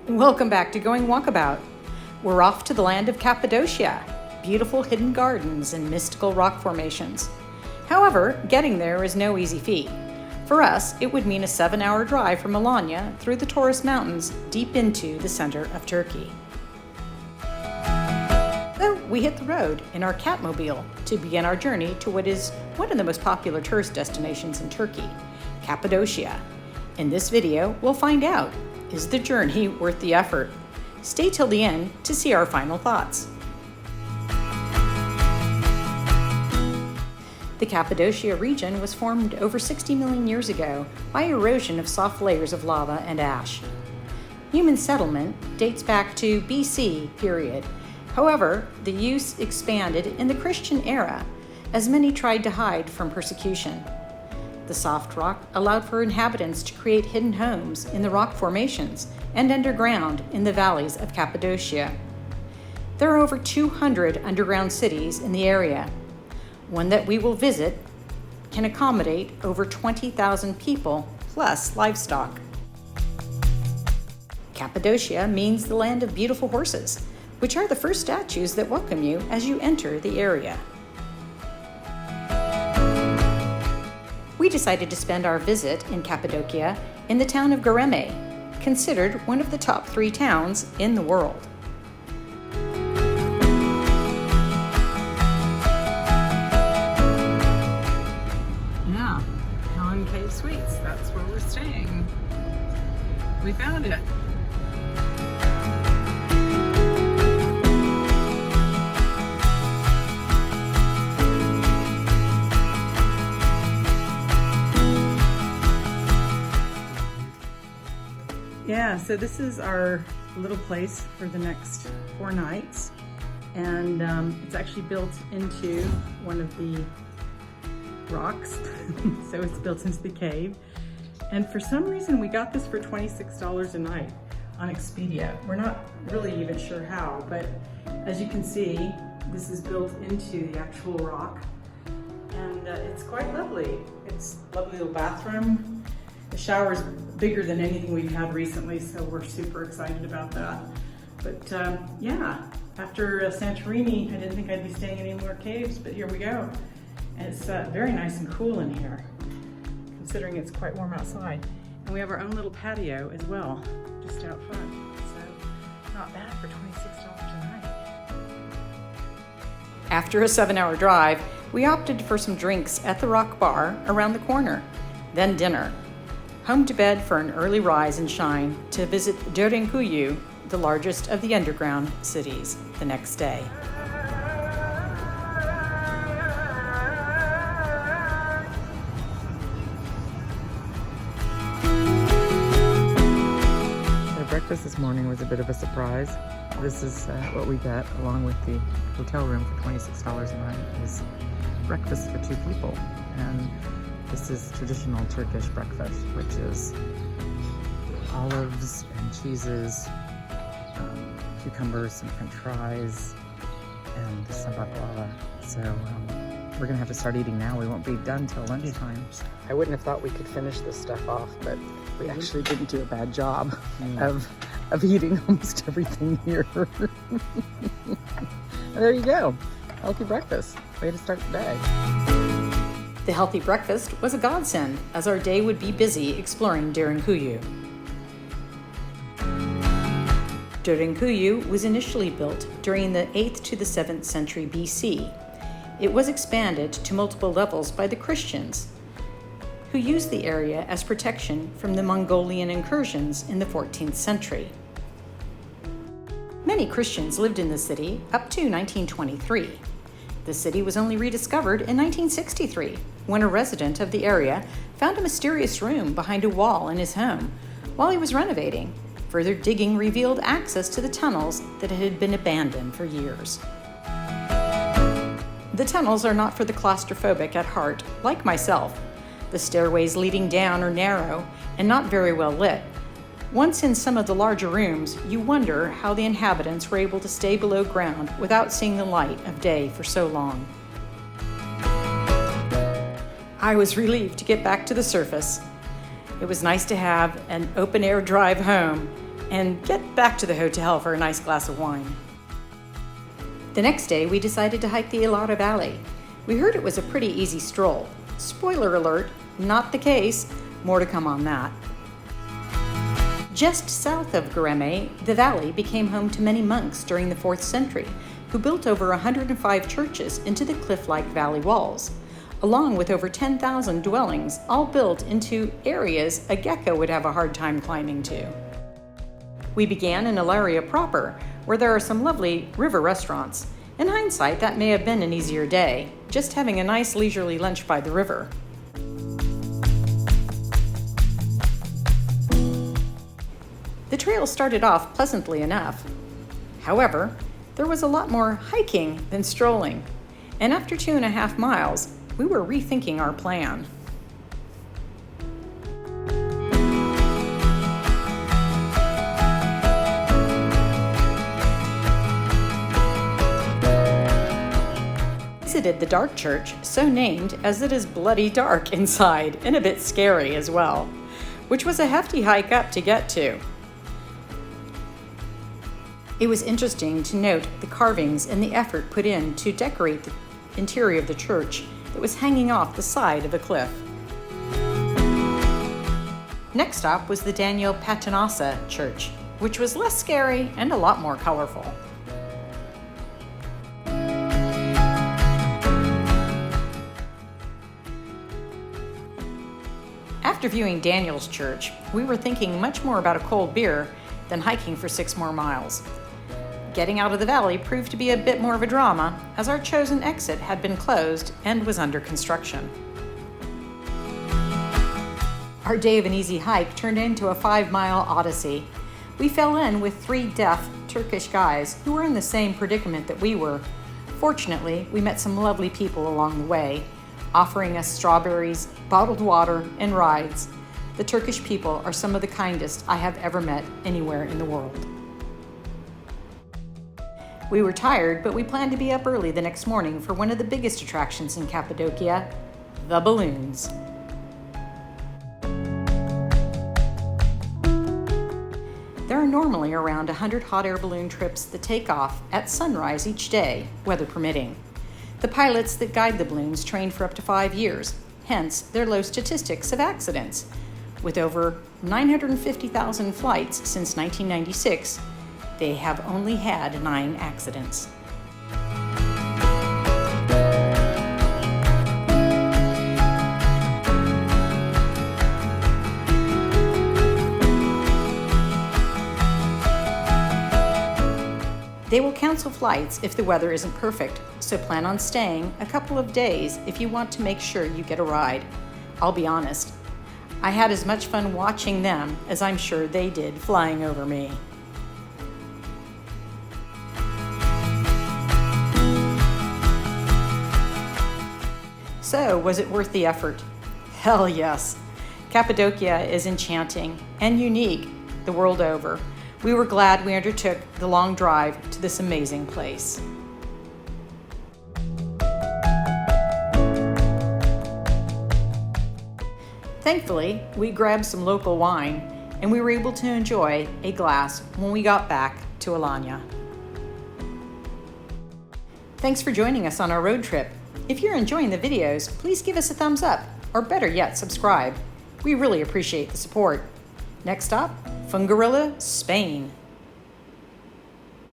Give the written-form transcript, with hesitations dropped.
Welcome back to Going Walkabout. We're off to the land of Cappadocia, beautiful hidden gardens and mystical rock formations. However, getting there is no easy feat. For us, it would mean a 7-hour drive from Alanya through the Taurus Mountains deep into the center of Turkey. So we hit the road in our Catmobile to begin our journey to what is one of the most popular tourist destinations in Turkey, Cappadocia. In this video, we'll find out, is the journey worth the effort? Stay till the end to see our final thoughts. The Cappadocia region was formed over 60 million years ago by erosion of soft layers of lava and ash. Human settlement dates back to BC period. However, the use expanded in the Christian era as many tried to hide from persecution. The soft rock allowed for inhabitants to create hidden homes in the rock formations and underground in the valleys of Cappadocia. There are over 200 underground cities in the area. One that we will visit can accommodate over 20,000 people plus livestock. Cappadocia means the land of beautiful horses, which are the first statues that welcome you as you enter the area. We decided to spend our visit in Cappadocia in the town of Göreme, considered one of the top 3 towns in the world. Yeah, Helen Cave Suites, that's where we're staying. We found it. Yeah, so this is our little place for the next 4 nights, and it's actually built into one of the rocks, so it's built into the cave. And for some reason, we got this for $26 a night on Expedia. We're not really even sure how, but as you can see, this is built into the actual rock, and it's quite lovely. It's a lovely little bathroom. The shower is bigger than anything we've had recently, so we're super excited about that. But yeah, after Santorini, I didn't think I'd be staying in any more caves, but here we go. And it's very nice and cool in here, considering it's quite warm outside. And we have our own little patio as well, just out front. So not bad for $26 a night. After a 7-hour drive, we opted for some drinks at the Rock Bar around the corner, then dinner. Home to bed for an early rise and shine to visit Derinkuyu, the largest of the underground cities, the next day. Our breakfast this morning was a bit of a surprise. This is what we get along with the hotel room for $26 a night is breakfast for 2 people. And this is traditional Turkish breakfast, which is olives and cheeses, cucumbers and french fries, and some baklava. So we're gonna have to start eating now. We won't be done till lunchtime. I wouldn't have thought we could finish this stuff off, but we actually didn't do a bad job of eating almost everything here. There you go, healthy breakfast. Way to start the day. The healthy breakfast was a godsend, as our day would be busy exploring Derinkuyu. Derinkuyu was initially built during the 8th to the 7th century BC. It was expanded to multiple levels by the Christians, who used the area as protection from the Mongolian incursions in the 14th century. Many Christians lived in the city up to 1923. The city was only rediscovered in 1963, when a resident of the area found a mysterious room behind a wall in his home while he was renovating. Further digging revealed access to the tunnels that had been abandoned for years. The tunnels are not for the claustrophobic at heart, like myself. The stairways leading down are narrow and not very well lit. Once in some of the larger rooms, you wonder how the inhabitants were able to stay below ground without seeing the light of day for so long. I was relieved to get back to the surface. It was nice to have an open-air drive home, and get back to the hotel for a nice glass of wine. The next day, we decided to hike the Ilata Valley. We heard it was a pretty easy stroll. Spoiler alert, not the case. More to come on that. Just south of Gareme, the valley became home to many monks during the 4th century, who built over 105 churches into the cliff-like valley walls, along with over 10,000 dwellings, all built into areas a gecko would have a hard time climbing to. We began in Alanya proper, where there are some lovely river restaurants. In hindsight, that may have been an easier day, just having a nice leisurely lunch by the river. The trail started off pleasantly enough. However, there was a lot more hiking than strolling, and after 2.5 miles, we were rethinking our plan. Visited the dark church, so named as it is bloody dark inside and a bit scary as well, which was a hefty hike up to get to. It was interesting to note the carvings and the effort put in to decorate the interior of the church that was hanging off the side of a cliff. Next stop was the Daniel Paternoster Church, which was less scary and a lot more colorful. After viewing Daniel's church, we were thinking much more about a cold beer than hiking for 6 more miles. Getting out of the valley proved to be a bit more of a drama, as our chosen exit had been closed and was under construction. Our day of an easy hike turned into a 5-mile odyssey. We fell in with 3 deaf Turkish guys who were in the same predicament that we were. Fortunately, we met some lovely people along the way, offering us strawberries, bottled water, and rides. The Turkish people are some of the kindest I have ever met anywhere in the world. We were tired, but we planned to be up early the next morning for one of the biggest attractions in Cappadocia, the balloons. There are normally around 100 hot air balloon trips that take off at sunrise each day, weather permitting. The pilots that guide the balloons train for up to 5 years, hence their low statistics of accidents. With over 950,000 flights since 1996, they have only had 9 accidents. They will cancel flights if the weather isn't perfect, so plan on staying a couple of days if you want to make sure you get a ride. I'll be honest, I had as much fun watching them as I'm sure they did flying over me. So, was it worth the effort? Hell yes. Cappadocia is enchanting and unique the world over. We were glad we undertook the long drive to this amazing place. Thankfully, we grabbed some local wine and we were able to enjoy a glass when we got back to Alanya. Thanks for joining us on our road trip. If you're enjoying the videos, please give us a thumbs up, or better yet, subscribe. We really appreciate the support. Next stop, Fungarilla, Spain.